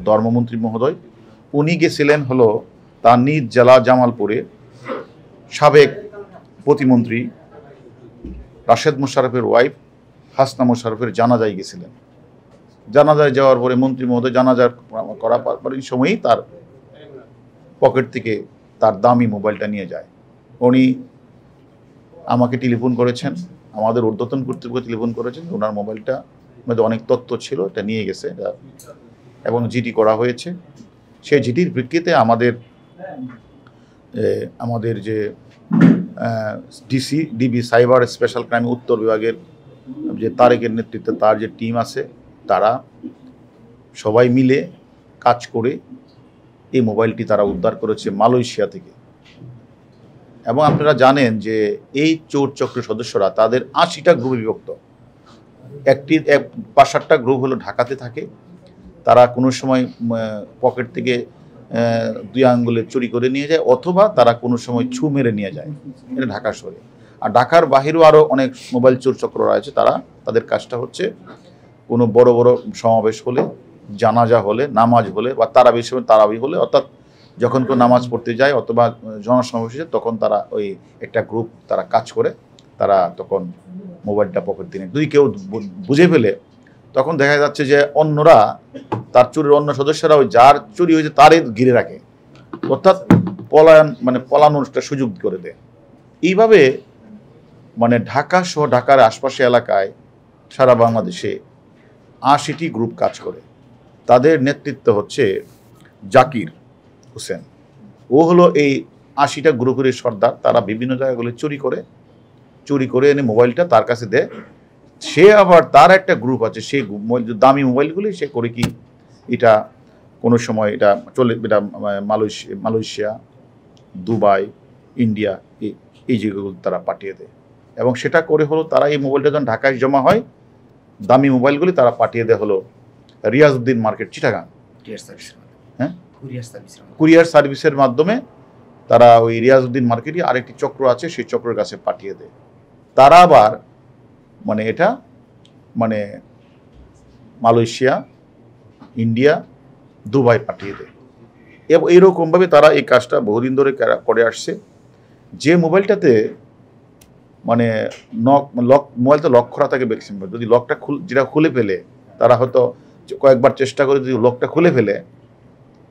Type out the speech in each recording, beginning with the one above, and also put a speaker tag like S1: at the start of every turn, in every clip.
S1: ধর্মমন্ত্রী মহোদয়, উনি গেছিলেন হলো তার নিজ জেলা জামালপুরে সাবেক প্রতিমন্ত্রী রাশেদ মোশাররফের ওয়াইফ হাসনা মোশাররফের জানাজায় গেছিলেন। জানাজায় যাওয়ার পরে মন্ত্রী মহোদয় জানাজার করার সময়ই তার পকেট থেকে তার দামি মোবাইলটা নিয়ে যায়। উনি আমাকে টেলিফোন করেছেন, আমাদের ঊর্ধ্বতন কর্তৃপক্ষ টেলিফোন করেছেন, ওনার মোবাইলটা মধ্যে অনেক তথ্য ছিল, এটা নিয়ে গেছে এবং জিডি করা হয়েছে। সেই জিডির প্রেক্ষিতে আমাদের যে ডিবি সাইবার স্পেশাল ক্রাইম উত্তর বিভাগের যে তারেকের নেতৃত্বে তার যে টিম আছে, তারা সবাই মিলে কাজ করে এই মোবাইলটি তারা উদ্ধার করেছে মালয়েশিয়া থেকে। এবং আপনারা জানেন যে এই চোর চক্রের সদস্যরা তাদের ৮০টা গ্রুপে বিভক্ত। ৫-৭টা গ্রুপ হলো ঢাকাতে থাকে, তারা কোনো সময় পকেট থেকে 2 আঙ্গুলে চুরি করে নিয়ে যায়, অথবা তারা কোনো সময় ছু মেরে নিয়ে যায়, এটা ঢাকা শহরে। আর ঢাকার বাহিরেও আরও অনেক মোবাইল চোর চক্র রয়েছে, তাদের কাজটা হচ্ছে কোনো বড় বড় সমাবেশ হলে, জানাজা হলে, নামাজ হলে বা তারাবি হলে, অর্থাৎ যখন কেউ নামাজ পড়তে যায় অথবা জনসমাবেশে, তখন তারা ওই একটা গ্রুপ তারা কাজ করে, তারা তখন মোবাইলটা পকেট দিয়ে যদি কেউ বুঝে ফেলে, তখন দেখা যাচ্ছে যে অন্যরা তার চুরির অন্য সদস্যরা ওই যার চুরি হয়েছে তারই ঘিরে রাখে, অর্থাৎ পলানোর একটা সুযোগ করে দেয়। এইভাবে ঢাকা সহ ঢাকার আশপাশে এলাকায় সারা বাংলাদেশে ৮০টি গ্রুপ কাজ করে। তাদের নেতৃত্ব হচ্ছে জাকির হোসেন, ও হলো এই ৮০টা গ্রুপের সর্দার। তারা বিভিন্ন জায়গাগুলো চুরি করে এনে মোবাইলটা তার কাছে দেয়। সে আবার তার একটা গ্রুপ আছে, সেই দামি মোবাইলগুলি সে করে কি এটা কোনো সময় এটা মালয়েশিয়া, দুবাই, ইন্ডিয়া এই জায়গাগুলো তারা পাঠিয়ে দেয়। এবং সেটা করে হলো তারা এই মোবাইলটা যখন ঢাকায় জমা হয়, দামি মোবাইলগুলি তারা পাঠিয়ে দেয় হলো রিয়াজউদ্দিন মার্কেট, চিটাগাং। হ্যাঁ, কুরিয়ার সার্ভিসের মাধ্যমে তারা ওই রিয়াজউদ্দিন মার্কেটই আরেকটি চক্র আছে, সেই চক্রের কাছে পাঠিয়ে দেয়। তারা আবার এটা মালয়েশিয়া, ইন্ডিয়া, দুবাই পাঠিয়ে দেয়। এবং এইরকমভাবে তারা এই কাজটা বহুদিন ধরে করে আসছে। যে মোবাইলটাতে মোবাইলটা লক করা থাকে, যদি লকটা যেটা খুলে ফেলে, তারা হয়তো কয়েকবার চেষ্টা করে যদি লকটা খুলে ফেলে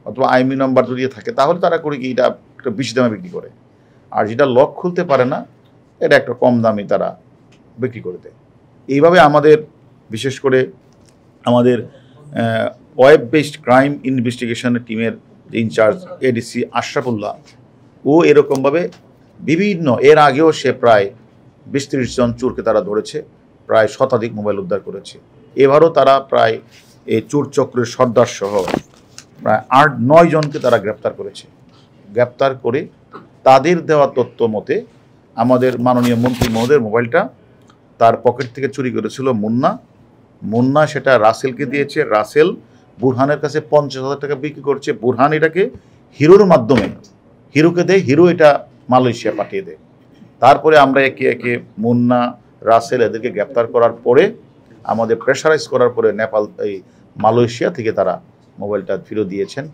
S1: অথবা আইএমই নাম্বার যদি থাকে, তাহলে তারা করে কি এটা একটা বেশি দামে বিক্রি করে। আর যেটা লক খুলতে পারে না, এটা একটা কম দামে তারা বিক্রি করে দেয়। এইভাবে আমাদের বিশেষ করে আমাদের ওয়েব বেসড ক্রাইম ইনভেস্টিগেশনের টিমের যে ইনচার্জ এডিসি আশরাফুল্লাহ, ও এরকমভাবে এর আগেও সে প্রায় ২০-৩০ জন চোরকে তারা ধরেছে, প্রায় শতাধিক মোবাইল উদ্ধার করেছে। এবারও তারা প্রায় এই চোর চক্রের সর্দার সহ প্রায় ৮-৯ জনকে তারা গ্রেপ্তার করেছে। গ্রেপ্তার করে তাদের দেওয়া তথ্য মতে আমাদের মাননীয় মন্ত্রী মহোদয়ের মোবাইলটা তার পকেট থেকে চুরি করেছিল মুন্না সেটা রাসেলকে দিয়েছে। রাসেল বুরহানের কাছে ৫০,০০০ টাকা বিক্রি করছে। বুরহান এটাকে হিরোর মাধ্যমে হিরোকে দেয়, হিরো এটা মালয়েশিয়া পাঠিয়ে দেয়। তারপরে আমরা একে একে মুন্না, রাসেল এদেরকে গ্রেপ্তার করার পরে আমাদের প্রেশারাইজ করার পরে মালয়েশিয়া থেকে তারা মোবাইলটা ফেরত দিয়েছেন।